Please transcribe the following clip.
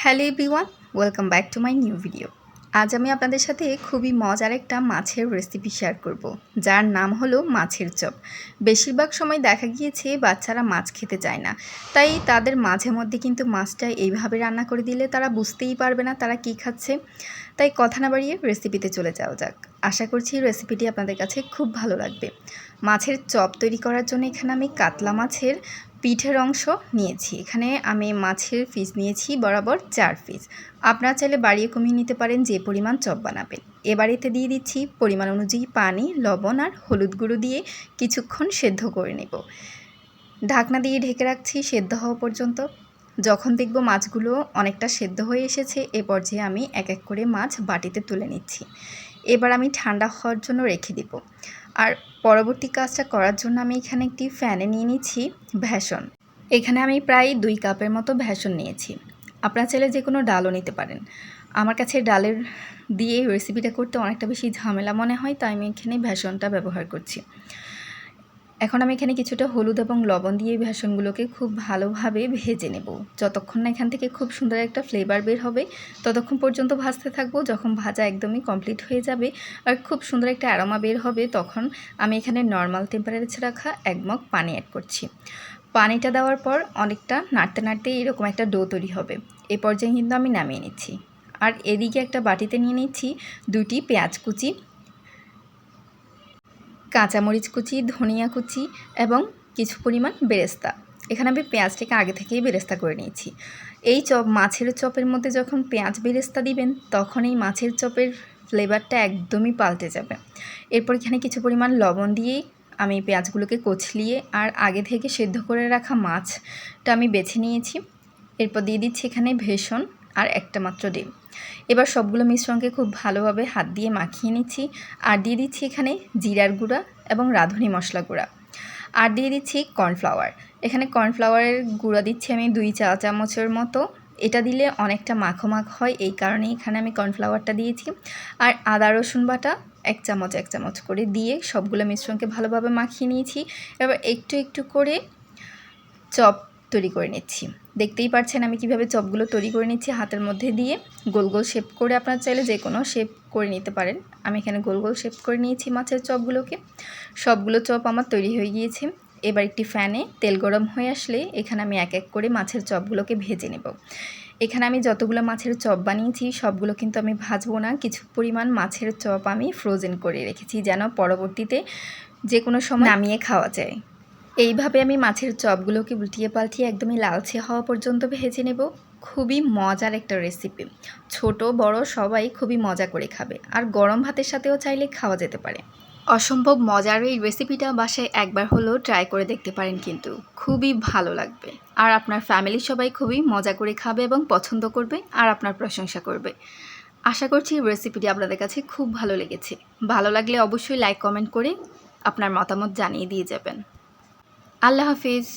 Hello everyone, welcome back to my new video. আজ আমি আপনাদের সাথে খুবই মজার একটা মাছের রেসিপি শেয়ার করব, যার নাম হলো মাছের চপ। বেশিরভাগ সময় দেখা গিয়েছে বাচ্চারা মাছ খেতে চায় না, তাই তাদের মাঝে মধ্যে কিন্তু মাছটা এইভাবে রান্না করে দিলে তারা বুঝতেই পারবে না তারা কী খাচ্ছে। তাই কথা না বাড়িয়ে রেসিপিতে চলে যাওয়া যাক। আশা করছি রেসিপিটি আপনাদের কাছে খুব ভালো লাগবে। মাছের চপ তৈরি করার জন্য এখানে আমি কাতলা মাছের পিঠের অংশ নিয়েছি। এখানে আমি মাছের পিস নিয়েছি বরাবর 4 পিস। আপনারা চাইলে বাড়িয়ে কমিয়ে নিতে পারেন যে পরিমাণ চপ বানাবেন। এবার এতে দিয়ে দিচ্ছি পরিমাণ অনুযায়ী পানি, লবণ আর হলুদ গুঁড়ো দিয়ে কিছুক্ষণ সেদ্ধ করে নেব। ঢাকনা দিয়ে ঢেকে রাখছি সেদ্ধ হওয়া পর্যন্ত। যখন দেখব মাছগুলো অনেকটা সেদ্ধ হয়ে এসেছে, এ পর্যায়ে আমি এক এক করে মাছ বাটিতে তুলে নিচ্ছি। এবার আমি ঠান্ডা হওয়ার জন্য রেখে দেব। আর পরবর্তী কাজটা করার জন্য আমি এখানে একটি ফ্যানে নিয়ে নিচ্ছি ভেষন। এখানে আমি প্রায় 2 কাপের মতো ভেষন নিয়েছি। আপনারা চাইলে যে কোনো ডালও নিতে পারেন। আমার কাছে ডালের দিয়ে রেসিপিটা করতে অনেকটা বেশি ঝামেলা মনে হয়, তাই আমি এখানে ভেষনটা ব্যবহার করছি। এখন আমি এখানে কিছুটা হলুদ এবং লবণ দিয়ে ভেষনগুলোকে খুব ভালোভাবে ভেজে নেব। যতক্ষণ না এখান থেকে খুব সুন্দর একটা ফ্লেভার বের হবে ততক্ষণ পর্যন্ত ভাজতে থাকবো। যখন ভাজা একদমই কমপ্লিট হয়ে যাবে আর খুব সুন্দর একটা অ্যারোমা বের হবে, তখন আমি এখানে নর্মাল টেম্পারেচারে রাখা 1 মগ পানি অ্যাড করছি। পানিটা দেওয়ার পর অনেকটা নাড়তে নাড়তে এরকম একটা ডো তৈরি হবে। এ পর্যায়ে কিন্তু আমি নামিয়ে নিচ্ছি। আর এদিকে একটা বাটিতে নিয়ে নিচ্ছি 2টি পেঁয়াজ কুচি, কাঁচামরিচ কুচি, ধনিয়া কুচি এবং কিছু পরিমাণ বেরেস্তা। এখানে আমি পেঁয়াজটাকে আগে থেকেই বেরেস্তা করে নিয়েছি। এই মাছের চপের মধ্যে যখন পেঁয়াজ বেরেস্তা দিবেন, তখন এই মাছের চপের ফ্লেভারটা একদমই পাল্টে যাবে। এরপর এখানে কিছু পরিমাণ লবণ দিয়েই আমি পেঁয়াজগুলোকে কচলিয়ে আর আগে থেকে সেদ্ধ করে রাখা মাছটা আমি বেছে নিয়েছি। এরপর দিয়ে দিচ্ছি এখানে ভেষন আর একটা মাত্র ডিম। এবার সবগুলো মিশ্রণকে খুব ভালোভাবে হাত দিয়ে মাখিয়ে নিচ্ছি। আর দিয়ে দিচ্ছি এখানে জিরার গুঁড়া এবং রাঁধুনি মশলা গুঁড়া। আর দিয়ে দিচ্ছি কর্নফ্লাওয়ার। এখানে কর্নফ্লাওয়ারের গুঁড়া দিচ্ছি আমি 2 চা চামচের মতো। এটা দিলে অনেকটা মাখো হয়, এই কারণে এখানে আমি কর্নফ্লাওয়ারটা দিয়েছি। আর আদা রসুন বাটা 1 চামচ করে দিয়ে সবগুলো মিশ্রণকে ভালোভাবে মাখিয়ে নিয়েছি। এবার একটু একটু করে চপ তৈরি করে নিচ্ছি। দেখতেই পাচ্ছেন আমি কিভাবে চপগুলো তৈরি করে নিচ্ছি হাতের মধ্যে দিয়ে। গোল গোল শেপ করে আপনারা চাইলে যে কোনো শেপ করে নিতে পারেন। আমি এখানে গোল গোল শেপ করে নিয়েছি মাছের চপগুলোকে। সবগুলো চপ আমার তৈরি হয়ে গিয়েছে। এবার একটি ফ্যানে তেল গরম হয়ে আসলে এখানে আমি এক এক করে মাছের চপগুলোকে ভেজে নেব। এখানে আমি যতগুলো মাছের চপ বানিয়েছি সবগুলো কিন্তু আমি ভাজবো না। কিছু পরিমাণ মাছের চপ আমি ফ্রোজেন করে রেখেছি, যেন পরবর্তীতে যে কোনো সময় নামিয়ে খাওয়া যায়। এইভাবে আমি মাছের চপগুলোকে উল্টিয়ে পাল্টিয়ে একদমই লালচে হওয়া পর্যন্ত ভেজে নেব। খুবই মজার একটা রেসিপি, ছোট বড় সবাই খুবই মজা করে খাবে। আর গরম ভাতের সাথেও চাইলে খাওয়া যেতে পারে। অসম্ভব মজার এই রেসিপিটা বাসায় একবার হলেও ট্রাই করে দেখতে পারেন, কিন্তু খুবই ভালো লাগবে। আর আপনার ফ্যামিলির সবাই খুবই মজা করে খাবে এবং পছন্দ করবে আর আপনার প্রশংসা করবে। আশা করছি রেসিপিটি আপনাদের কাছে খুব ভালো লেগেছে। ভালো লাগলে অবশ্যই লাইক কমেন্ট করে আপনার মতামত জানিয়ে দিয়ে যাবেন। আল্লাহ হাফিজ।